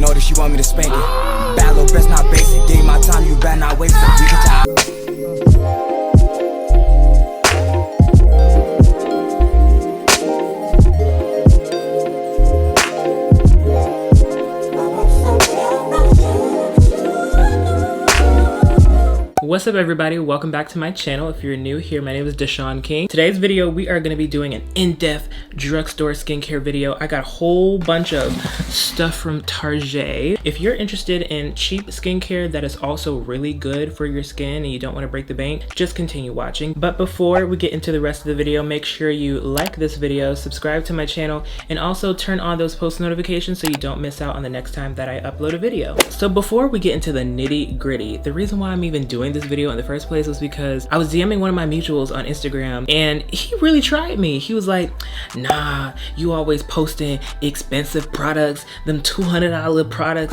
notice, she want me to spank it. Bad little best, not basic. Give me my time, you better not waste it. We get your What's up everybody, welcome back to my channel. If you're new here, my name is Dishon King. Today's video, we are going to be doing an in-depth drugstore skincare video. I got a whole bunch of stuff from Target. If you're interested in cheap skincare that is also really good for your skin and you don't want to break the bank, just continue watching. But before we get into the rest of the video, make sure you like this video, subscribe to my channel, and also turn on those post notifications so you don't miss out on the next time that I upload a video. So before we get into the nitty gritty, the reason why I'm even doing this video in the first place was because I was DMing one of my mutuals on Instagram and he really tried me. He was like, nah, you always posting expensive products, them $200 products.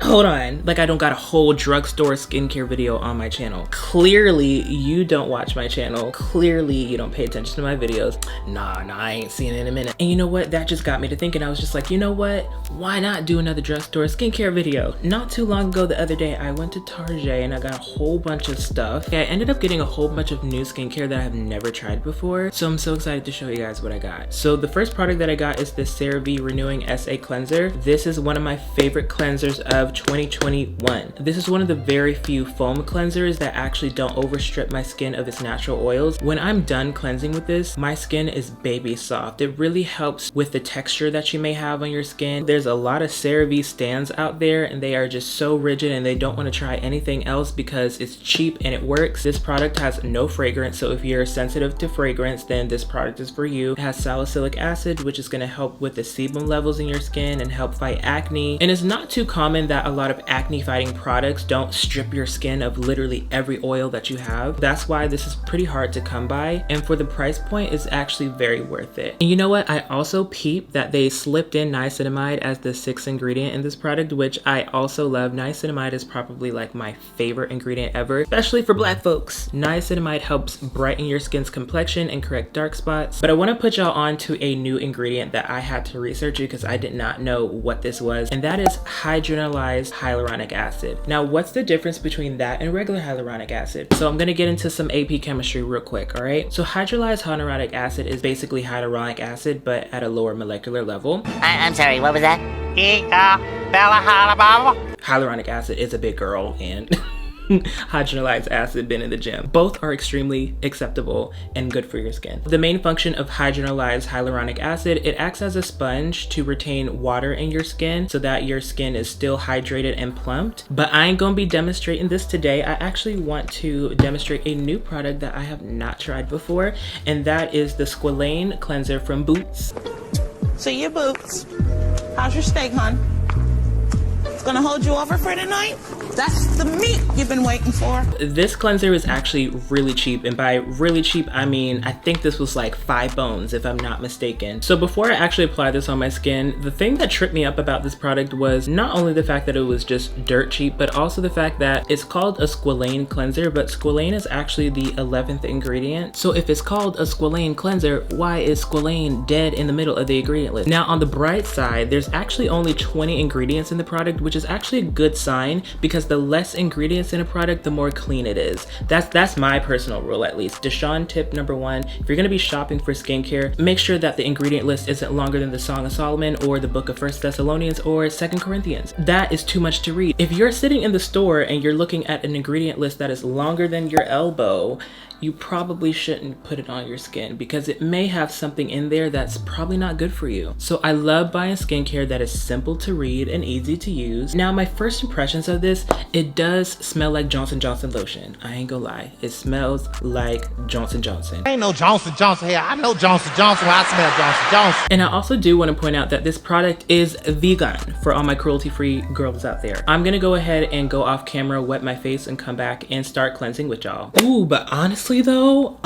Hold on, like I don't got a whole drugstore skincare video on my channel. Clearly you don't watch my channel. Clearly you don't pay attention to my videos. Nah, I ain't seen it in a minute. And you know what? That just got me to thinking. I was just like, you know what? Why not do another drugstore skincare video? Not too long ago, the other day, I went to Target and I got a whole bunch of stuff. I ended up getting a whole bunch of new skincare that I have never tried before. So I'm so excited to show you guys what I got. So the first product that I got is the CeraVe Renewing SA Cleanser. This is one of my favorite cleansers of 2021. This is one of the very few foam cleansers that actually don't overstrip my skin of its natural oils. When I'm done cleansing with this, my skin is baby soft. It really helps with the texture that you may have on your skin. There's a lot of CeraVe stands out there and they are just so rigid and they don't want to try anything else because it's cheap and it works. This product has no fragrance, so if you're sensitive to fragrance, then this product is for you. It has salicylic acid, which is going to help with the sebum levels in your skin and help fight acne. And it's not too common that a lot of acne fighting products don't strip your skin of literally every oil that you have. That's why this is pretty hard to come by, and for the price point, it's actually very worth it. And you know what? I also peeped that they slipped in niacinamide as the 6th ingredient in this product, which I also love. Niacinamide is probably like my favorite ingredient ever, especially for black folks. Niacinamide helps brighten your skin's complexion and correct dark spots. But I want to put y'all on to a new ingredient that I had to research because I did not know what this was, and that is hydrolyzed hyaluronic acid. Now, what's the difference between that and regular hyaluronic acid? So I'm going to get into some AP chemistry real quick, all right? So hydrolyzed hyaluronic acid is basically hyaluronic acid, but at a lower molecular level. I'm sorry, what was that? Hyaluronic acid is a big girl, and hydrolyzed acid been in the gym. Both are extremely acceptable and good for your skin. The main function of hydrolyzed hyaluronic acid, it acts as a sponge to retain water in your skin so that your skin is still hydrated and plumped. But I ain't gonna be demonstrating this today. I actually want to demonstrate a new product that I have not tried before, and that is the SQUALANE cleanser from Boots. So your Boots, how's your steak, hon? It's gonna hold you over for tonight? That's the meat you've been waiting for. This cleanser is actually really cheap, and by really cheap I mean I think this was like 5 bones if I'm not mistaken. So before I actually applied this on my skin, the thing that tripped me up about this product was not only the fact that it was just dirt cheap, but also the fact that it's called a SQUALANE cleanser, but SQUALANE is actually the 11th ingredient. So if it's called a SQUALANE cleanser, why is SQUALANE dead in the middle of the ingredient list? Now on the bright side, there's actually only 20 ingredients in the product, which is actually a good sign because the less ingredients in a product, the more clean it is. That's my personal rule, at least. Dishon tip number 1, if you're gonna be shopping for skincare, make sure that the ingredient list isn't longer than the Song of Solomon or the book of 1 Thessalonians or 2 Corinthians. That is too much to read. If you're sitting in the store and you're looking at an ingredient list that is longer than your elbow, you probably shouldn't put it on your skin because it may have something in there that's probably not good for you. So I love buying skincare that is simple to read and easy to use. Now my first impressions of this, it does smell like Johnson & Johnson lotion. I ain't gonna lie, it smells like Johnson & Johnson. Ain't no Johnson & Johnson here. I know Johnson & Johnson when I smell Johnson & Johnson. And I also do want to point out that this product is vegan for all my cruelty-free girls out there. I'm gonna go ahead and go off camera, wet my face, and come back and start cleansing with y'all. Ooh, but honestly though,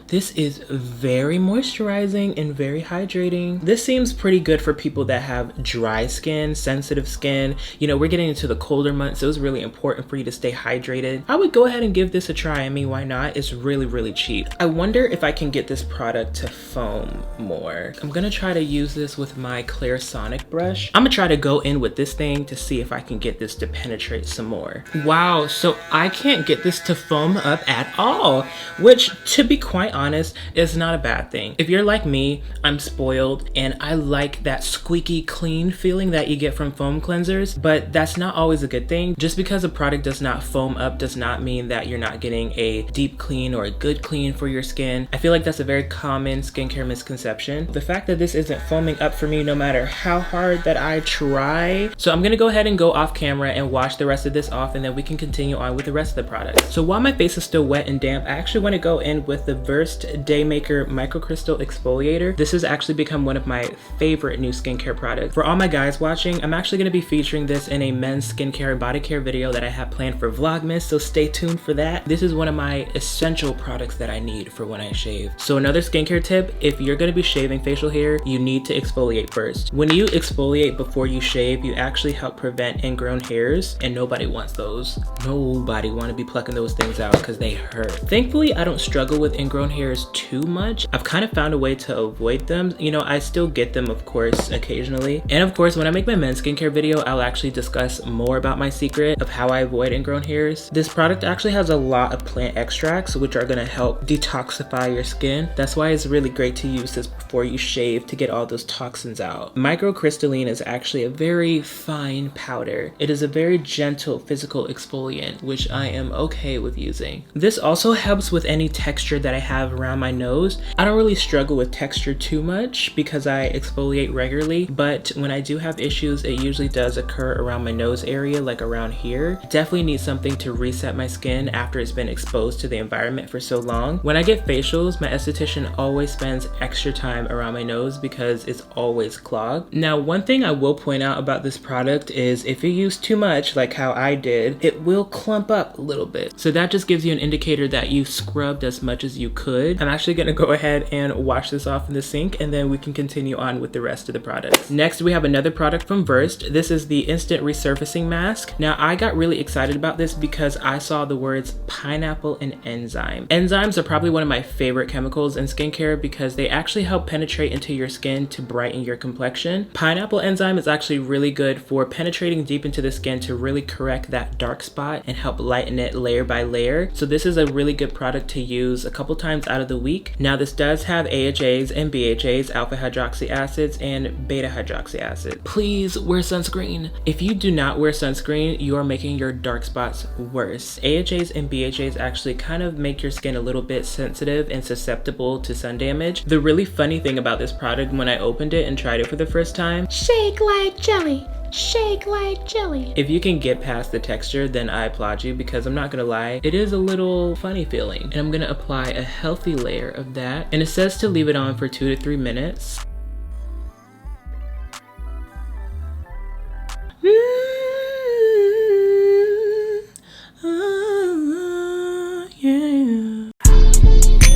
this is very moisturizing and very hydrating. This seems pretty good for people that have dry skin, sensitive skin. You know, we're getting into the colder months, so it was really important for you to stay hydrated. I would go ahead and give this a try. I mean, why not? It's really cheap. I wonder if I can get this product to foam more. I'm gonna try to use this with my Clarisonic brush. I'm gonna try to go in with this thing to see if I can get this to penetrate some more. Wow, so I can't get this to foam up at all, which, to be quite honest, is not a bad thing. If you're like me, I'm spoiled and I like that squeaky clean feeling that you get from foam cleansers, but that's not always a good thing. Just because a product does not foam up does not mean that you're not getting a deep clean or a good clean for your skin. I feel like that's a very common skincare misconception. The fact that this isn't foaming up for me no matter how hard that I try. So I'm gonna go ahead and go off camera and wash the rest of this off, and then we can continue on with the rest of the product. So while my face is still wet and damp, I actually want to go in with the Versed Daymaker Microcrystal Exfoliator. This has actually become one of my favorite new skincare products. For all my guys watching, I'm actually going to be featuring this in a men's skincare and body care video that I have planned for Vlogmas, so stay tuned for that. This is one of my essential products that I need for when I shave. So another skincare tip, if you're going to be shaving facial hair, you need to exfoliate first. When you exfoliate before you shave, you actually help prevent ingrown hairs, and nobody wants those. Nobody want to be plucking those things out because they hurt. Thankfully, I don't struggle with ingrown hairs too much. I've kind of found a way to avoid them. You know, I still get them, of course, occasionally. And of course, when I make my men's skincare video, I'll actually discuss more about my secret of how I avoid ingrown hairs. This product actually has a lot of plant extracts, which are going to help detoxify your skin. That's why it's really great to use this before you shave to get all those toxins out. Microcrystalline is actually a very fine powder. It is a very gentle physical exfoliant, which I am okay with using. This also helps with any texture that I have around my nose. I don't really struggle with texture too much because I exfoliate regularly, but when I do have issues, it usually does occur around my nose area, like around here. Definitely need something to reset my skin after it's been exposed to the environment for so long. When I get facials, my esthetician always spends extra time around my nose because it's always clogged. Now, one thing I will point out about this product is if you use too much, like how I did, it will clump up a little bit. So that just gives you an indicator that you scrubbed as much as you could. I'm actually gonna go ahead and wash this off in the sink, and then we can continue on with the rest of the products. Next, we have another product from Versed. This is the Instant Resurfacing Mask. Now, I got really excited about this because I saw the words pineapple and enzyme. Enzymes are probably one of my favorite chemicals in skincare because they actually help penetrate into your skin to brighten your complexion. Pineapple enzyme is actually really good for penetrating deep into the skin to really correct that dark spot and help lighten it layer by layer. So this is a really good product to use a couple times out of the week. Now, this does have AHAs and BHAs, alpha hydroxy acids and beta hydroxy acid. Please wear sunscreen. If you do not wear sunscreen, you are making your dark spots worse. AHAs and BHAs actually kind of make your skin a little bit sensitive and susceptible to sun damage. The really funny thing about this product when I opened it and tried it for the first time, shake like jelly. Shake like jelly. If you can get past the texture, then I applaud you, because I'm not gonna lie, it is a little funny feeling. And I'm gonna apply a healthy layer of that. And it says to leave it on for 2 to 3 minutes.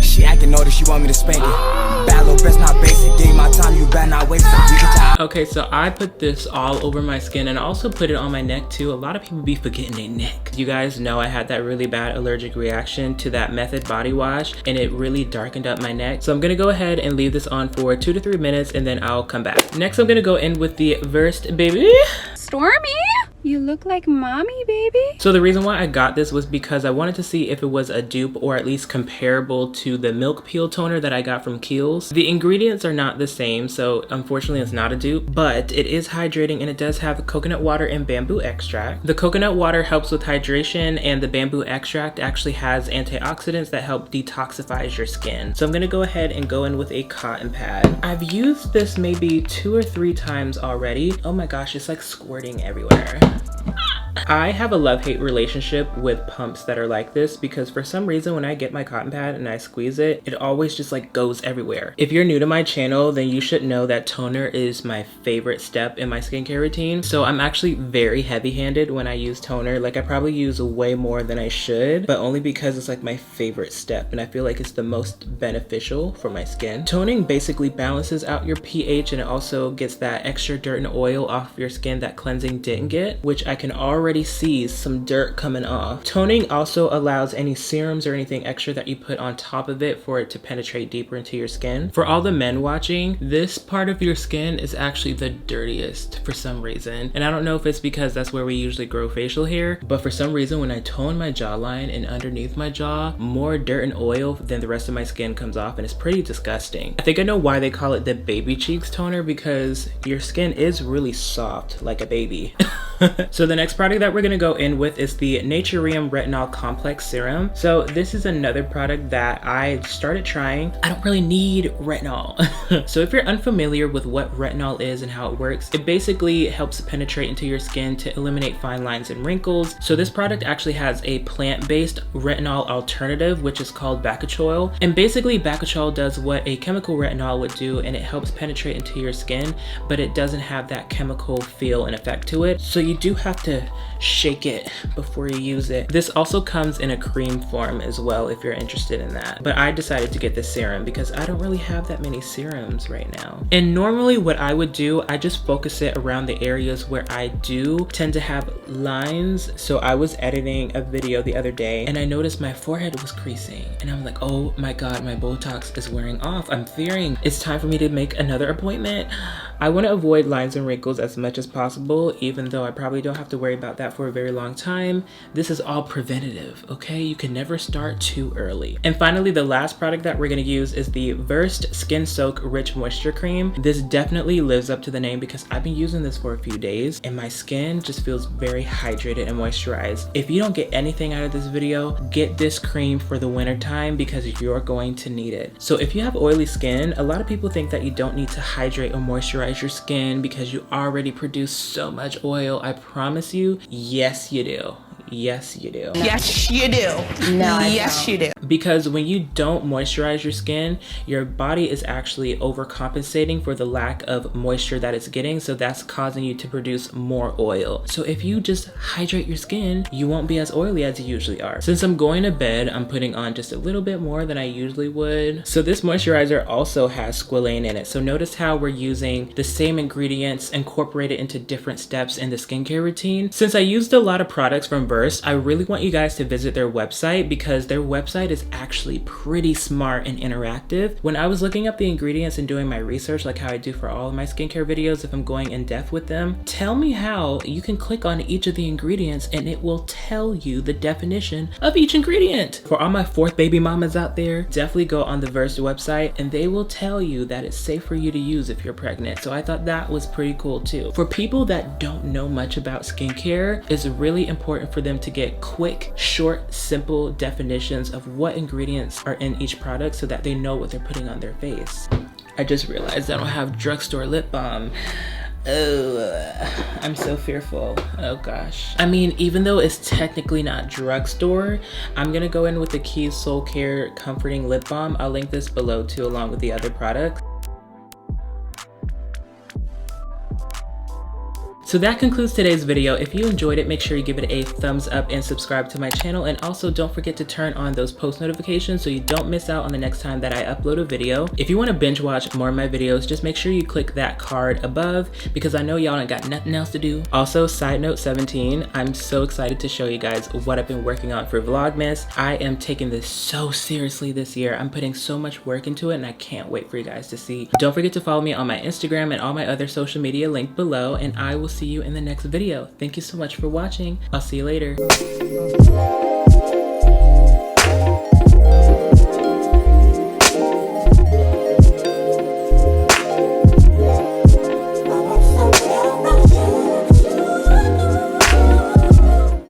She acting notice, she want me to spank it. Bad little bitch, not basic. Give me my time, you better not waste it. Okay, so I put this all over my skin and I also put it on my neck too. A lot of people be forgetting their neck. You guys know I had that really bad allergic reaction to that Method body wash, and it really darkened up my neck. So I'm gonna go ahead and leave this on for 2 to 3 minutes, and then I'll come back. Next, I'm gonna go in with the Versed Baby. Stormy, you look like mommy, baby. So the reason why I got this was because I wanted to see if it was a dupe or at least comparable to the Milk Peel toner that I got from Kiehl's. The ingredients are not the same, so unfortunately it's not a dupe, but it is hydrating and it does have coconut water and bamboo extract. The coconut water helps with hydration, and the bamboo extract actually has antioxidants that help detoxify your skin. So I'm gonna go ahead and go in with a cotton pad. I've used this maybe 2 or 3 times already. Oh my gosh, it's like squirting everywhere. I have a love-hate relationship with pumps that are like this, because for some reason when I get my cotton pad and I squeeze it, it always just like goes everywhere. If you're new to my channel, then you should know that toner is my favorite step in my skincare routine. So I'm actually very heavy-handed when I use toner. Like, I probably use way more than I should, but only because it's like my favorite step and I feel like it's the most beneficial for my skin. Toning basically balances out your pH, and it also gets that extra dirt and oil off your skin that cleansing didn't get, which I can already already see some dirt coming off. Toning also allows any serums or anything extra that you put on top of it for it to penetrate deeper into your skin. For all the men watching, this part of your skin is actually the dirtiest for some reason. And I don't know if it's because that's where we usually grow facial hair, but for some reason when I tone my jawline and underneath my jaw, more dirt and oil than the rest of my skin comes off, and it's pretty disgusting. I think I know why they call it the baby cheeks toner, because your skin is really soft like a baby. So the next product that we're gonna go in with is the NATURIUM Retinol Complex Serum. So this is another product that I started trying. I don't really need retinol. So if you're unfamiliar with what retinol is and how it works, it basically helps penetrate into your skin to eliminate fine lines and wrinkles. So this product actually has a plant-based retinol alternative, which is called bakuchiol. And basically bakuchiol does what a chemical retinol would do, and it helps penetrate into your skin, but it doesn't have that chemical feel and effect to it. So you do have to shake it before you use it. This also comes in a cream form as well if you're interested in that. But I decided to get the serum because I don't really have that many serums right now. And normally what I would do, I just focus it around the areas where I do tend to have lines. So I was editing a video the other day and I noticed my forehead was creasing and I'm like, oh my God, my Botox is wearing off. I'm fearing it's time for me to make another appointment. I want to avoid lines and wrinkles as much as possible, even though I probably don't have to worry about that for a very long time. This is all preventative, okay? You can never start too early. And finally, the last product that we're gonna use is the Versed Skin Soak Rich Moisture Cream. This definitely lives up to the name because I've been using this for a few days and my skin just feels very hydrated and moisturized. If you don't get anything out of this video, get this cream for the winter time because you're going to need it. So if you have oily skin, a lot of people think that you don't need to hydrate or moisturize your skin because you already produce so much oil. I promise you, yes you do. Yes, you do. Yes, you do. No, yes, you do. Because when you don't moisturize your skin, your body is actually overcompensating for the lack of moisture that it's getting. So that's causing you to produce more oil. So if you just hydrate your skin, you won't be as oily as you usually are. Since I'm going to bed, I'm putting on just a little bit more than I usually would. So this moisturizer also has squalane in it. So notice how we're using the same ingredients incorporated into different steps in the skincare routine. Since I used a lot of products from I really want you guys to visit their website because their website is actually pretty smart and interactive. When I was looking up the ingredients and doing my research, like how I do for all of my skincare videos if I'm going in depth with them, tell me how you can click on each of the ingredients and it will tell you the definition of each ingredient. For all my fourth baby mamas out there, definitely go on the Versed website and they will tell you that it's safe for you to use if you're pregnant. So I thought that was pretty cool too. For people that don't know much about skincare, it's really important for them to get quick, short, simple definitions of what ingredients are in each product so that they know what they're putting on their face. I just realized I don't have drugstore lip balm. Oh, I'm so fearful. Oh gosh. I mean, even though it's technically not drugstore, I'm gonna go in with the Keys SOULCARE Comforting Lip Balm. I'll link this below too, along with the other products. So that concludes today's video. If you enjoyed it, make sure you give it a thumbs up and subscribe to my channel. And also don't forget to turn on those post notifications so you don't miss out on the next time that I upload a video. If you want to binge watch more of my videos, just make sure you click that card above because I know y'all ain't got nothing else to do. Also, side note 17, I'm so excited to show you guys what I've been working on for Vlogmas. I am taking this so seriously this year. I'm putting so much work into it and I can't wait for you guys to see. Don't forget to follow me on my Instagram and all my other social media linked below, and I will see you in the next video. Thank you so much for watching. I'll see you later.